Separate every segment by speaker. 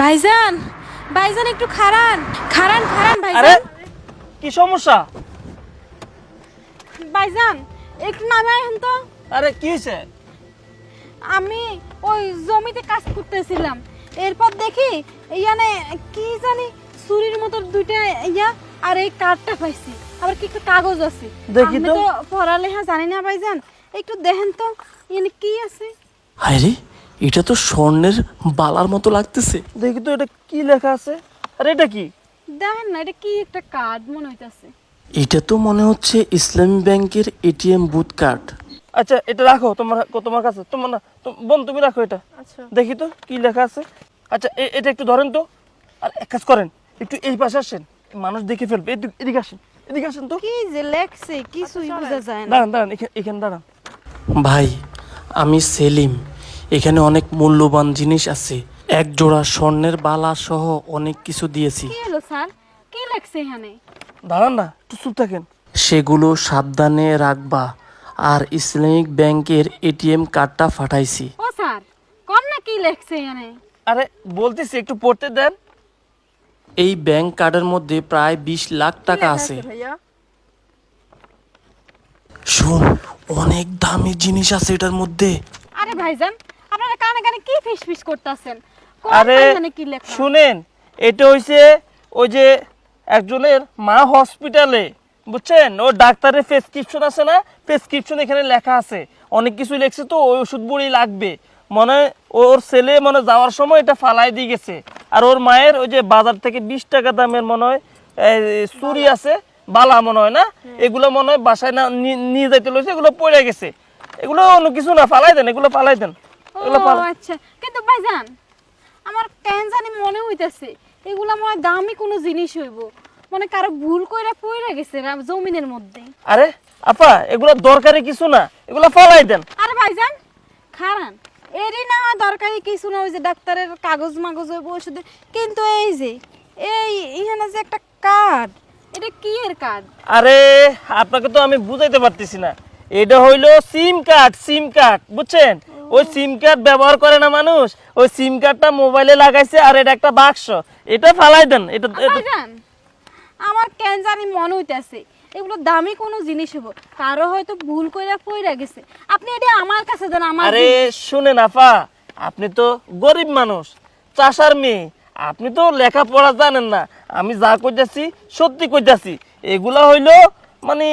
Speaker 1: ভাইজান, ভাইজান একটু খাড়ান খাড়ান খাড়ান
Speaker 2: আরে
Speaker 1: ভাইজান।
Speaker 2: কি সমস্যা?
Speaker 1: ভাইজান একটু নামে আইন তো।
Speaker 2: আরে কি হয়েছে?
Speaker 1: আমি ওই জমিতে কাজ করতেছিলাম, এরপর দেখি ইয়ানে কি জানি চুরির মতো দুইটা ইয়া আর এই কার্ডটা পাইছি, আবার কি একটা কাগজ আছে।
Speaker 2: দেখি
Speaker 1: আমি
Speaker 2: তো।
Speaker 1: তো পড়ালেখা জানি না ভাইজান, একটু দেখেন তো ইয়ানে কি আছে।
Speaker 3: আরে এটা তো স্বর্ণের বালার মতো লাগতেছে।
Speaker 2: দেখি তো এটা কি লেখা আছে। আরে এটা কি?
Speaker 1: দেখেন না, এটা কি একটা কার্ড মনে হইতাছে।
Speaker 3: এটা তো মনে হচ্ছে ইসলামী ব্যাংকের এটিএম বুথ কার্ড।
Speaker 2: আচ্ছা এটা রাখো তোমার কাছে। তোমার না বোন, তুমি রাখো এটা।
Speaker 1: আচ্ছা
Speaker 2: দেখি তো কি লেখা আছে। আচ্ছা এটা একটু ধরেন তো। আর এক কাজ করেন, একটু এই পাশে আসেন, মানুষ দেখে ফেলবে। এদিকে আসেন তো।
Speaker 1: কি যে লেখছে কিছুই বোঝা যায় না।
Speaker 2: দাঁড়ান এখানে দাঁড়ান।
Speaker 3: ভাই আমি সেলিম, এখানে অনেক মূল্যবান জিনিস আছে, এক জোড়া স্বর্ণের বালা সহ অনেক কিছু দিয়েছি।
Speaker 1: কি হলো স্যার, কি লেখছে এখানে?
Speaker 2: দাঁড়ান না, একটু চুপ থাকেন।
Speaker 3: সেগুলো সাবধানে রাখবা, আর ইসলামিক ব্যাংকের এটিএম কার্ডটা পাঠাইছি।
Speaker 1: ও স্যার, কোন না কি লেখছে এখানে?
Speaker 2: আরে বলতেছি একটু পড়তে দেন।
Speaker 3: এই ব্যাংক কার্ডের মধ্যে প্রায় 20 লাখ টাকা আছে।
Speaker 1: ভাইয়া
Speaker 3: শোন, অনেক দামি জিনিস আছে এটার মধ্যে।
Speaker 1: আরে ভাইজান, আপনারা কানে কানে কি ফিস করতেছেন? কোন
Speaker 2: আরে
Speaker 1: ভাইজানে কি লেখা?
Speaker 2: শুনেন, এটা হইছে ওই যে একজনের মা হসপিটালে, বুঝছেন, ও ডাক্তারের প্রেসক্রিপশন আছে না, প্রেসক্রিপশন এখানে লেখা আছে, অনেক কিছু লেখছে, তো ওই ওষুধ বড়ি লাগবে। মনে হয় ওর ছেলে মনে যাওয়ার সময় এটা ফালাই দিয়ে গেছে। আর ওর মায়ের ওই যে বাজার থেকে 20 টাকা দামের মনে হয় চুরি আছে, বালা মনে হয় না, এগুলো মনে হয় বাসায় না নিয়ে যাইতে লইছে, এগুলো পড়ে গেছে। এগুলো অন্য কিছু না, ফালাই দেন, এগুলো ফালাই দেন। এগুলো
Speaker 1: ও আচ্ছা, কিন্তু ভাইজান আমার কেন জানি মনে হইতাছে এগুলা মনে হয় দামি কোনো জিনিস হইব, মানে কারো ভুল কইরা পইরা গেছে জমিনের মধ্যে।
Speaker 2: আরে আপা, এগুলো দরকারি কিছু না, এগুলো ফালাই দেন।
Speaker 1: আরে ভাইজান খারান, এরই না দরকারি কিছু না, ওই যে ডাক্তারের কাগজ মাগজ হইব ওষুধের, কিন্তু এই যে এই এখানে যে একটা কার্ড, এটা কি এর কার্ড?
Speaker 2: আরে আপনাকে তো আমি বুঝাইতে পারতেছি না, এটা হইলো সিম কার্ড, বুঝছেন? ওই সিম কার্ড ব্যবহার করে না মানুষ, ওই সিম কার্ডটা মোবাইলে লাগাইছে, আর এটা একটা বাক্স, এটা ফালাই দেন।
Speaker 1: ভাইজান আমার কেন জানি মনে হইতাছে এগুলো দামি কোনো জিনিস হবো, কারো হয়তো ভুল কইরা পইরা গেছে। আপনি এটা আমার কাছে দেন, আমার
Speaker 2: আরে
Speaker 1: জিনিস।
Speaker 2: শুনেন আপা, আপনি তো গরিব মানুষ, চাষার মেয়ে, আপনি তো লেখাপড়া জানেন না। আমি যা কইতাছি সত্যি কইতাছি, এগুলা হইলো মানে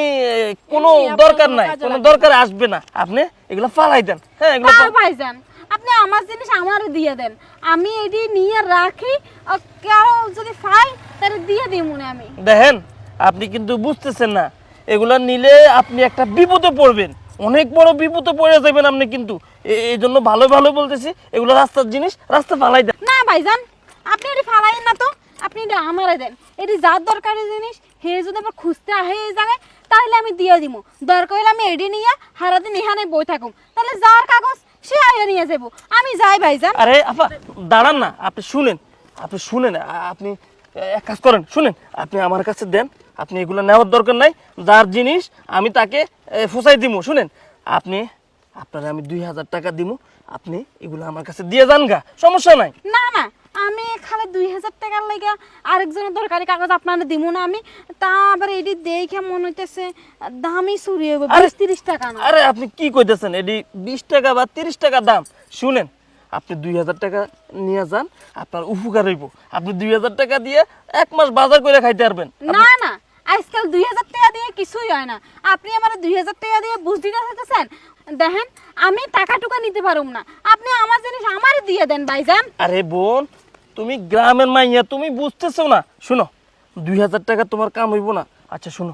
Speaker 2: কোনো
Speaker 1: এই, আপনার
Speaker 2: দরকার
Speaker 1: কোনো
Speaker 2: নাই,
Speaker 1: কাজে
Speaker 2: কোনো
Speaker 1: লাগবে
Speaker 2: দরকার আসবে না। আপনি এগুলা ফালাই দেন। হ্যাঁ এগুলো
Speaker 1: না ভাইজান, আপনি আমার জিনিস আমার দিয়ে দেন, আমি এটি নিয়ে রাখি, আর কেউ যদি পাই তাহলে দিয়ে দিই মনে আমি।
Speaker 2: দেখেন, আপনি কিন্তু বুঝতেছেন না, এগুলা নিলে আপনি একটা বিপদে পড়বেন, অনেক বড় বিপদে পড়ে যাবেন আপনি। কিন্তু এই জন্য ভালো ভালো বলতেছি, এগুলো রাস্তার জিনিস, রাস্তা ফালাই দেন।
Speaker 1: না ভাইজান, আপনি এটি ফালাইন না তো, আপনি এটা আমারে দেন। এটি যার দরকারি জিনিস হে যদি আবার খুঁজতে আহে এই জায়গায়, তাহলে আমি দিয়ে দিব। দরকার হলে আমি এডি নিয়ে সারাদিন এখানে বই থাকুম, তাহলে যার কাগজ সে আইয়া নিয়ে যাবো। আমি যাই ভাইজান।
Speaker 2: আরে আপা দাঁড়ান না, আপনি শুনেন, আপনি এক কাজ করেন, শুনেন, আপনি আমার কাছে দেন, আপনি এগুলো নেওয়ার দরকার নাই। যার জিনিস আমি তাকে ফসাই দিব। শুনেন, আপনারা আমি 2000 টাকা দিব, আপনি এগুলো আমার কাছে দিয়ে যান গা, সমস্যা নাই।
Speaker 1: না না, আমি খালি 2000 টাকার লাগা আরেকজনের দরকারি কাগজ আপনারা দিব না আমি। তা আবার এটি দেখে মনে হইতেছে দামি চুরি হবে,
Speaker 2: আরে,
Speaker 1: 20-30 টাকা না।
Speaker 2: আরে আপনি কি কইতেছেন, এটি 20 টাকা বা 30 টাকা দাম। শুনেন, আপনি 2000 টাকা নিয়ে যান, আপনার উপকার হইব। আপনি 2000 টাকা দিয়ে 1 মাস বাজার করে খাইতে পারবেন।
Speaker 1: না না, আজকাল 2000 টাকা দিয়ে কিছুই হয় না। আপনি আমার 2000 টাকা দিয়ে বুঝ দিতে চাইতেছেন? দেখেন, আমি টাকা টুকা নিতে পারুম না, আপনি আমার জিনিস আমারে দিয়ে দেন ভাইজান।
Speaker 2: আরে বোন, তুমি গ্রামের মাইয়া, তুমি বুঝতেছো না। শুনো, 2000 টাকা তোমার কাম হইব না। আচ্ছা শুনো,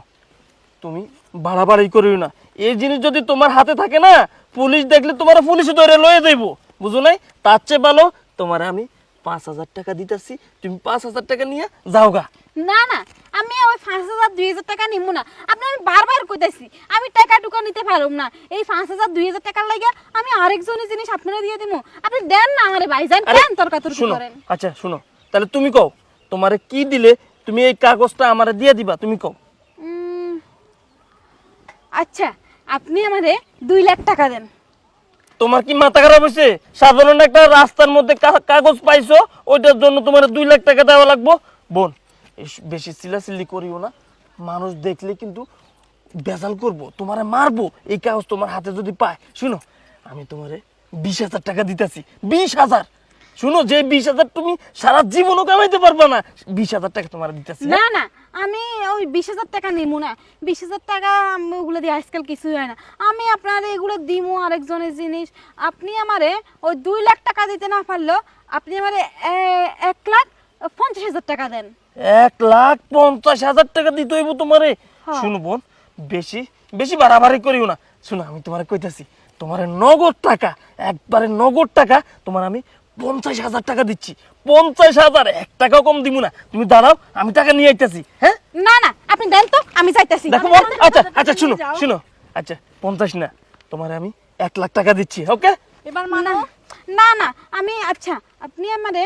Speaker 2: তুমি বাড়াবাড়ি করিও না। এই জিনিস যদি তোমার হাতে থাকে না, পুলিশ দেখলে তোমার পুলিশে ধরে লয়ে যাইব, বুঝো নাই? তার চেয়ে ভালো তোমার আমি 5000 টাকা দিতেছি, তুমি 5000 টাকা নিয়ে যাও গা।
Speaker 1: না না, আমি ওই 5000-2000 টাকা নিব না। আপনি আমি বারবার কইতাছি আমি টাকা টুকা নিতে পারুম না। এই 5000-2000 টাকার লাগা আমি আরেকজনের জিনিস আপনারা দিয়ে দিব। আপনি দেন না আমারে ভাইজান,
Speaker 2: আরে,
Speaker 1: কেন তর্কাতর্কি
Speaker 2: শুনো,
Speaker 1: করেন?
Speaker 2: আচ্ছা শুনো, তাহলে তুমি কও, তোমারে কি দিলে তুমি এই কাগজটা আমারে দিয়ে দিবা, তুমি কও।
Speaker 1: আচ্ছা, আপনি আমারে 2 লাখ টাকা দেন।
Speaker 2: তোমার কি মাথা খারাপ হয়েছে? সাধারণ একটা রাস্তার মধ্যে কাগজ পাইছো, ওইটার জন্য তোমার 2 লাখ টাকা দেওয়া লাগবো? বোন, বেশি চিল্লাচিল্লি করিও না, মানুষ দেখলে কিন্তু বেজাল করবো, তোমারে মারবো এই কাগজ তোমার হাতে যদি পায়। শুনো, আমি তোমারে 20,000 টাকা দিতেছি। 20,000। শুনো, যে 20,000 তুমি সারা জীবনও কামাইতে পারবা না, 20,000 টাকা তোমার দিতেছি।
Speaker 1: না না, আমি ওই 20,000 টাকা নিবো না। 20,000 টাকা ওগুলো দিয়ে আজকাল কিছুই হয় না। আমি আপনার এগুলো দিমু আরেকজনের জিনিস। আপনি আমারে ওই 2 লাখ টাকা দিতে না পারলো, আপনি আমারে 1,50,000 টাকা দেন।
Speaker 2: 1,50,000 টাকা দিতে হইব তোমারে?
Speaker 1: হ্যাঁ।
Speaker 2: শুনো বোন, বেশি বেশি বাড়াবাড়ি করিও না। শুনো, আমি তোমারে কইতাছি, তোমারে নগদ টাকা, একবারে নগদ টাকা তোমার আমি 50,000 টাকা দিচ্ছি। 50,000, 1 টাকাও কম দিব না। তুমি দাঁড়াও, আমি টাকা নিয়ে আইতাছি। হ্যাঁ,
Speaker 1: না না, আপনি দেন তো, আমি যাইতাছি।
Speaker 2: দেখো বোন, আচ্ছা আচ্ছা, শুনো শুনো, আচ্ছা 50 না, তোমারে আমি 1 লাখ টাকা দিচ্ছি। ওকে?
Speaker 1: এবার মানো? না না, আমি আচ্ছা, আপনি আমারে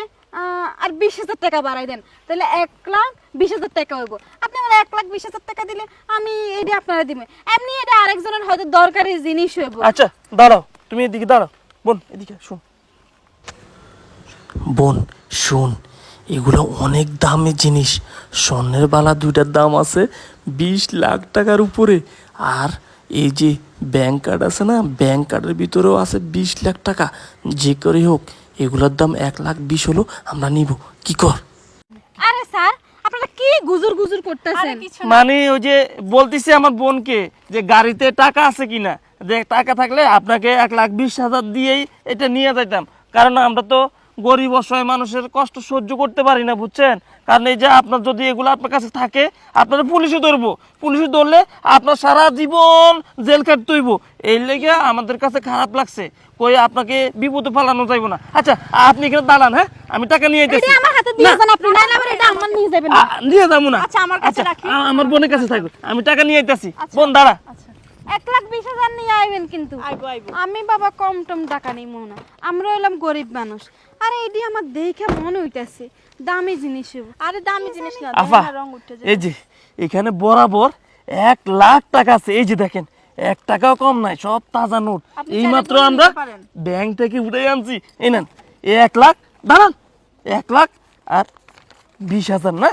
Speaker 1: আর 20,000 টাকা বাড়াই দেন, তাহলে 1,20,000 টাকা হইব। আপনি আমার 1,20,000 টাকা দিলে আমি এটা আপনারা দিবেন। এমনি এটা আরেকজনের হয়তো দরকারি জিনিস হইব।
Speaker 2: আচ্ছা দাঁড়াও, তুমি এদিকে দাঁড়াও। বোন এদিকে শুন।
Speaker 3: বোন শোন, এগুলো অনেক দামি জিনিস। স্বর্ণের বালা 2টার দাম আছে 20 লাখ টাকার উপরে। আর এই যে ব্যাংক কার্ড আছে না, ব্যাংক কার্ডের ভিতরেও আছে 20 লাখ টাকা। যে করে হোক এগুলোর দাম 1,20,000 হলো, আমরা নিব। কি কর?
Speaker 1: আরে স্যার, আপনারা কি গুজুর গুজুর করতেছেন?
Speaker 2: মানে ওই যে বলতেছি আমার বোনকে যে গাড়িতে টাকা আছে কিনা, যে টাকা থাকলে আপনাকে 1,20,000 দিয়েই এটা নিয়ে যাইতাম। কারণ আমরা তো গরিব অসহায় মানুষের কষ্ট সহ্য করতে পারি না, বুঝছেন? কারণ এই যে আপনার যদি এগুলো আপনার কাছে থাকে, আপনারা পুলিশে ধরবো। পুলিশে ধরলে আপনার সারা জীবন জেল কাটতে হইব। এই লেগে আমাদের কাছে খারাপ লাগছে, কই আপনাকে বিপদে ফেলানো যাইব না। আচ্ছা আপনি এখানে দাঁড়ান, হ্যাঁ, আমি টাকা নিয়ে
Speaker 1: এটা
Speaker 2: আইতেছি।
Speaker 1: আমার হাতে দিয়ে দেন আপনি, নাইলে আবার এটা আমার নিয়ে যাবেন না।
Speaker 2: নিয়ে যাবো না।
Speaker 1: আচ্ছা, আমার কাছে রাখি।
Speaker 2: আমার বোনের কাছে থাকবে, আমি টাকা নিয়ে আইতেছি। বোন দাঁড়া।
Speaker 1: 1,20,000 নিয়ে আইবেন কিন্তু। আমি বাবা কম টম টাকা নিমু না, আমরা হইলাম গরিব মানুষ। আরে এটি আমার দেখে মনে হইতাছে দামি জিনিস হইব। আরে দামি জিনিস না,
Speaker 2: আফা, এই যে এখানে বরাবর 1 লাখ টাকা আছে। এই যে দেখেন, 1 টাকাও কম নাই, সব তাজা নোট। এই মাত্র আমরা ব্যাংক থেকে উঠে আনছি। এই নেন, 1 লাখ। দাঁড়ান, 1 লাখ আর 20,000 না?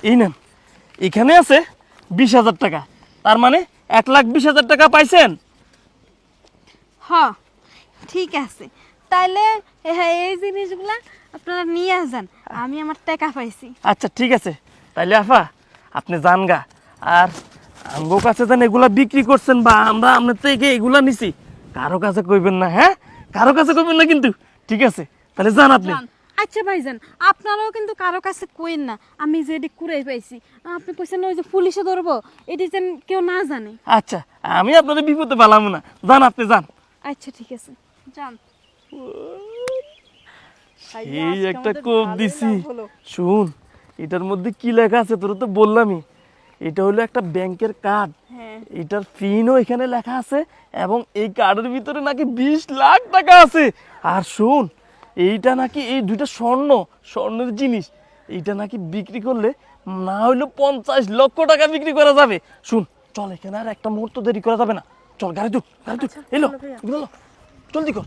Speaker 2: এই নেন, এখানে আছে 20,000 টাকা। তার মানে 1,20,000 টাকা পাইছেন।
Speaker 1: হ্যাঁ ঠিক আছে, তাইলে এই জিনিসগুলা আপনারা নিয়ে যান, আমি আমার টাকা পাইছি।
Speaker 2: আচ্ছা ঠিক আছে, তাইলে আফা আপনি যান গা। আর আমগো কাছে যেন এগুলা বিক্রি করছেন বা আমরা আপনার থেকে এগুলা নিছি, কারো কাছে কইবেন না। হ্যাঁ, কারো কাছে কইবেন না কিন্তু। ঠিক আছে, তাহলে যান আপনি।
Speaker 1: আচ্ছা ভাইজান, আপনারাও কিন্তু কারো কাছে কইন না আমি যে এটি কুড়াই পাইছি। আপনি কইছেন ওই যে পুলিশে ধরবো, এটি যেন কেউ না জানে।
Speaker 2: আচ্ছা, আমি আপনাদের বিপদে পালাম না। যান আপনি, যান।
Speaker 1: আচ্ছা ঠিক আছে, যান।
Speaker 2: এই একটা কোপ দিছি। শুন, এটার মধ্যে কি লেখা আছে তোর তো বললামই। এটা হলো একটা ব্যাংকের কার্ড। এটার পিনও এখানে লেখা আছে, এবং এই কার্ডের ভিতরে নাকি 20 লাখ টাকা আছে। আর শুন, এইটা নাকি এই 2টা স্বর্ণের জিনিস, এইটা নাকি বিক্রি করলে না হইলে 50 লক্ষ টাকা বিক্রি করা যাবে। শুন, চল, এখানে আর একটা মুহূর্ত দেরি করা যাবে না। চল, গাড়ি তুল, এলো জলদি কর।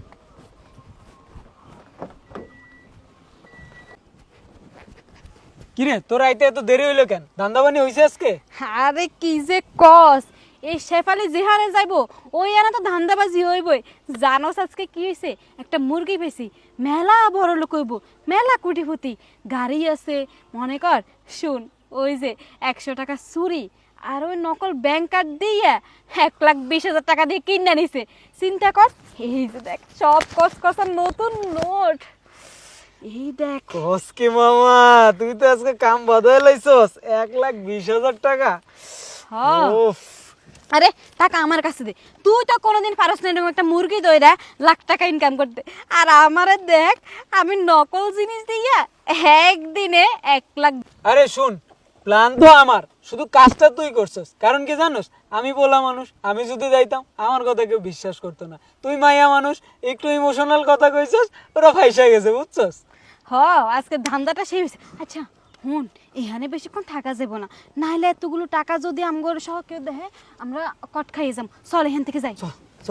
Speaker 4: কিরে তোর আইতে এত দেরি হইলো কেন? ধান্দাবানি হইছে আজকে?
Speaker 1: আরে কি যে কস, এই শেফালি যেহারে যাইবো ওই আনা তো ধান্দাবাজি হইবই। জানোস আজকে কি হইছে? একটা মুরগি পেয়েছি, মেলা বড় লোক হইব, মেলা কোটিপতি, গাড়ি আছে মনে কর। শুন, ওই যে 100 টাকা চুরি আর ওই নকল ব্যাংক কার্ড দিয়ে 1,20,000 টাকা দিয়ে কিনে নিছে। চিন্তা কর, এই যে দেখ সব কসকসা নতুন নোট। এই দেখ।
Speaker 4: কসকে মামা, তুই তো আজকে কাম বদল লাইছস। 1,20,000 টাকা।
Speaker 1: হ্যাঁ।
Speaker 4: উফ,
Speaker 1: আরে টাকা আমার কাছে দে, তুই তো কোনোদিন পারস না এরকম একটা মুরগি দইরা লাখ টাকা ইনকাম করতে। আর আমারে দেখ, আমি নকল জিনিস দিয়া একদিনে 1 লাখ।
Speaker 4: আরে শুন, প্ল্যান তো আমার, শুধু কাজটা তুই করছস। কারণ কি জানোস, আমি বলা মানুষ, আমি যদি যাইতাম আমার কথা কেউ বিশ্বাস করতো না। তুই মাইয়া মানুষ, একটু ইমোশনাল কথা কইছস, ওরা ফাইসা গেছে, বুঝছস?
Speaker 1: হ, আজকে ধান্দাটা সেই হয়েছে। আচ্ছা হুন এখানে বেশিক্ষণ থাকা যাব না, নাহলে এতগুলো টাকা যদি আমগর সহ কেউ দেখে আমরা কট খাইয়ে যাম। চল এখান থেকে যাই।
Speaker 4: চ চ